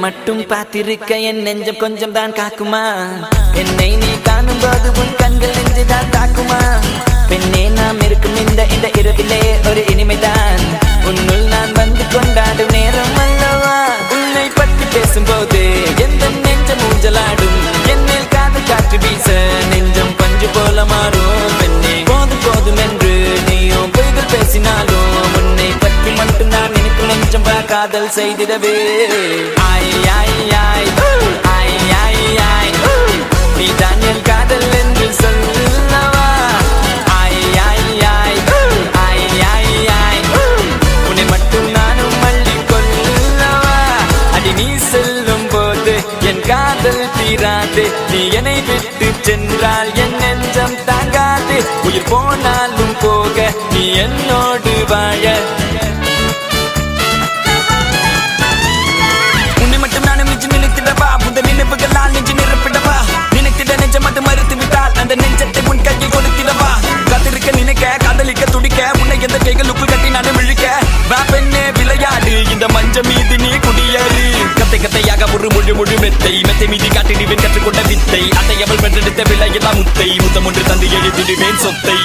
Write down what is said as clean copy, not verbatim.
மட்டும் பார்த்திருக்க என் நெஞ்சம் கொஞ்சம் தான் காக்குமா என்னை நீ காணும் போது உன் கண்கள் நெஞ்சுதான் தாக்குமா பெண்ணே நாம் இருக்கும் இந்த இரவிலே ஒரு இனிமைதான் உன்னுள் நான் வந்து கொண்டாடும் நேரம் அல்லவா உன்னை பற்றி பேசும்போது எந்த நெஞ்சம் ஊஞ்சலாடும் என்னில் காதல் காற்று வீச நெஞ்சம் பஞ்சு போல மாறும் பெண்ணே போதும் போதும் என்று நீயும் பொய்கள் பேசினாலும் உன்னை பற்றி மட்டும் நான் நினைக்கும் நெஞ்சம் காதல் செய்திடவே ஆய் ஆய் ஆய் ஆய் ஆய் ஆய் நீ தான் என் காதல் என்று சொல்லவா ஆய் ஆய் ஆய் ஆய் ஆய் ஆய் உன்னை மட்டும் நானும் மல்லி கொள்ளவா அடி நீ செல்லும் போது என் காதல் தீராது நீ என்னை விட்டு சென்றால் என் நெஞ்சம் தாங்காது உயிர் போனாலும் போக நீ என்னோடு வாழ உன்னை மட்டும் நானும் நெஞ்சு நினைத்திடவா புத நினைவுகளால் நெஞ்சு நிரப்பிடவா நினைத்திட நெஞ்சம் மட்டும் மறுத்து விட்டால் அந்த நெஞ்சத்தை உன் கையில் கொடுத்திடவா காத்திருக்க நினைக்க காதலிக்க துடிக்க உன்னை எந்த கைகளுக்குள் கட்டி நானும் இழுக்க வா பெண்ணே விளையாடு இந்த மஞ்சள் மீது நீ குடியேறு கத்தை கத்தையாக ஒரு முழு மெத்தை மீதி காட்டி நீ கற்றுக்கொண்ட வித்தை அதை அவள் பெற்றெடுத்த விலையெல்லாம் முத்தை முத்தம் ஒன்று தந்து எழுதிடுவேன் சொத்தை